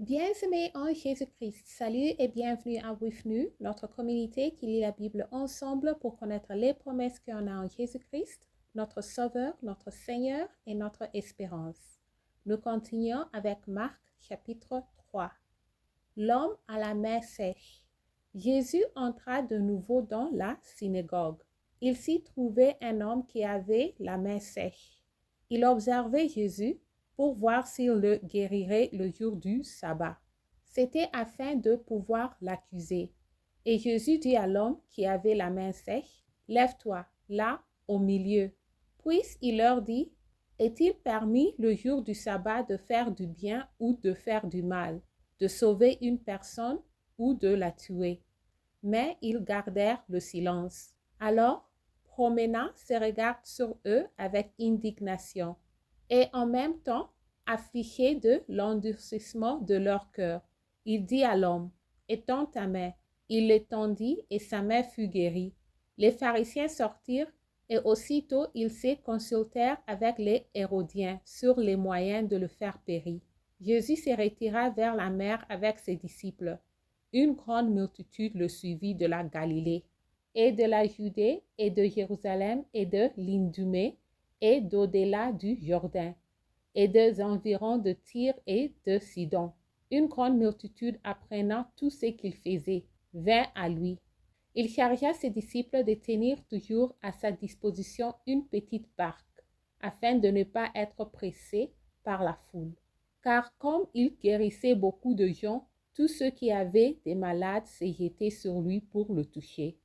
Bien-aimés en Jésus-Christ, salut et bienvenue à WIFNU, notre communauté qui lit la Bible ensemble pour connaître les promesses qu'on a en Jésus-Christ, notre Sauveur, notre Seigneur et notre espérance. Nous continuons avec Marc chapitre 3. L'homme à la main sèche. Jésus entra de nouveau dans la synagogue. Il s'y trouvait un homme qui avait la main sèche. Il observait Jésus pour voir s'il le guérirait le jour du sabbat. C'était afin de pouvoir l'accuser. Et Jésus dit à l'homme qui avait la main sèche, « Lève-toi, là, au milieu. » Puis il leur dit, « Est-il permis le jour du sabbat de faire du bien ou de faire du mal, de sauver une personne ou de la tuer? » Mais ils gardèrent le silence. Alors, promenant ses regards sur eux avec indignation, et en même temps, affligé de l'endurcissement de leur cœur, il dit à l'homme, « Étends ta main. » Il l'étendit et sa main fut guérie. Les pharisiens sortirent et aussitôt ils se consultèrent avec les Hérodiens sur les moyens de le faire périr. Jésus se retira vers la mer avec ses disciples. Une grande multitude le suivit de la Galilée, et de la Judée, et de Jérusalem, et de l'Idumée, et d'au-delà du Jourdain, et des environs de Tyr et de Sidon. Une grande multitude, apprenant tout ce qu'il faisait, vint à lui. Il chargea ses disciples de tenir toujours à sa disposition une petite barque, afin de ne pas être pressés par la foule. Car comme il guérissait beaucoup de gens, tous ceux qui avaient des malades se jetaient sur lui pour le toucher.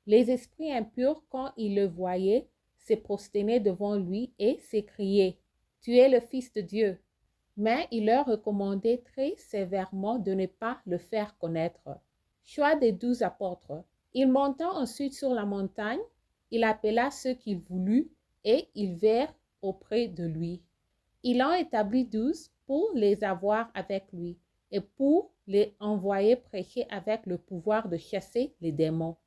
Les esprits impurs, quand ils le voyaient, se prosternaient devant lui et s'écriaient, « Tu es le Fils de Dieu. » Mais il leur recommandait très sévèrement de ne pas le faire connaître. Choix des 12 apôtres. Il monta ensuite sur la montagne, il appela ceux qu'il voulut et ils vinrent auprès de lui. Il en établit 12 pour les avoir avec lui et pour les envoyer prêcher avec le pouvoir de chasser les démons.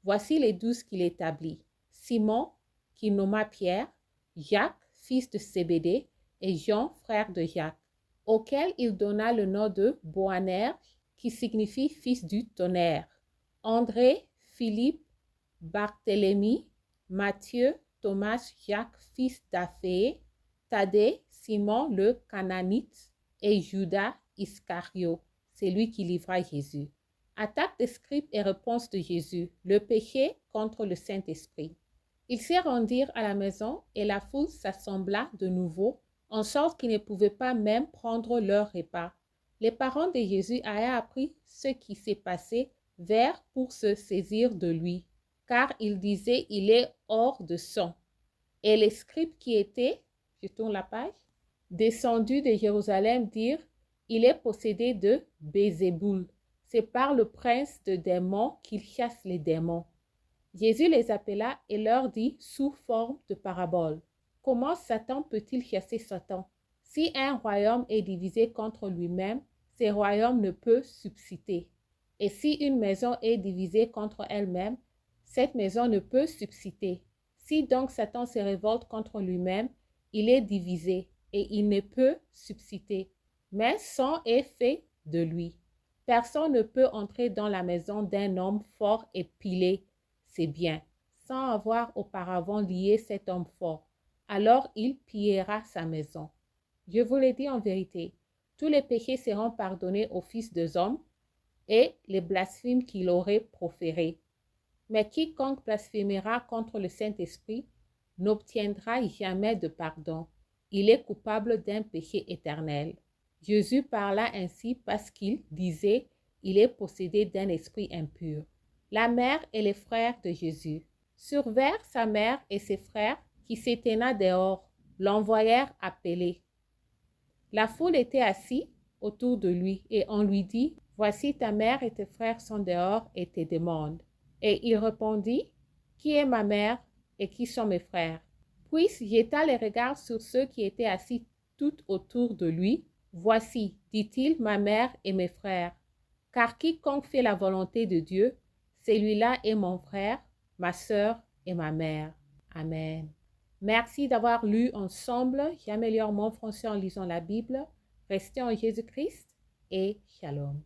Voici les 12 qu'il établit. Simon, qu'il nomma Pierre, Jacques, fils de Zébédée, et Jean, frère de Jacques, auquel il donna le nom de Boanerges, qui signifie fils du tonnerre, André, Philippe, Barthélemy, Matthieu, Thomas, Jacques, fils d'Alphée, Thaddée, Simon le Cananite, et Judas Iscario, c'est lui qui livra Jésus. Attaque des scribes et réponse de Jésus, le péché contre le Saint-Esprit. Ils se rendirent à la maison et la foule s'assembla de nouveau, en sorte qu'ils ne pouvaient pas même prendre leur repas. Les parents de Jésus ayant appris ce qui s'est passé, vinrent pour se saisir de lui, car ils disaient, il est hors de son. Et les scribes qui étaient, je tourne la page, descendus de Jérusalem dirent, il est possédé de Bézéboul. C'est par le prince de démons qu'il chasse les démons. Jésus les appela et leur dit sous forme de parabole, « Comment Satan peut-il chasser Satan? Si un royaume est divisé contre lui-même, ce royaume ne peut subsister. Et si une maison est divisée contre elle-même, cette maison ne peut subsister. Si donc Satan se révolte contre lui-même, il est divisé et il ne peut subsister. Mais son est fait de lui. Personne ne peut entrer dans la maison d'un homme fort et piler ses biens, sans avoir auparavant lié cet homme fort. Alors il pillera sa maison. Je vous l'ai dit en vérité, tous les péchés seront pardonnés au Fils des hommes et les blasphémes qu'il aurait proférés. Mais quiconque blasphémera contre le Saint-Esprit n'obtiendra jamais de pardon. Il est coupable d'un péché éternel. Jésus parla ainsi parce qu'il disait, il est possédé d'un esprit impur. La mère et les frères de Jésus survinrent sa mère et ses frères qui s'éteignaient dehors, l'envoyèrent appeler. La foule était assise autour de lui et on lui dit, voici ta mère et tes frères sont dehors et te demandent. Et il répondit, qui est ma mère et qui sont mes frères? Puis jeta les regards sur ceux qui étaient assis tout autour de lui. Voici, dit-il, ma mère et mes frères. Car quiconque fait la volonté de Dieu, celui-là est mon frère, ma sœur et ma mère. Amen. Merci d'avoir lu ensemble. J'améliore mon français en lisant la Bible. Restez en Jésus-Christ et Shalom.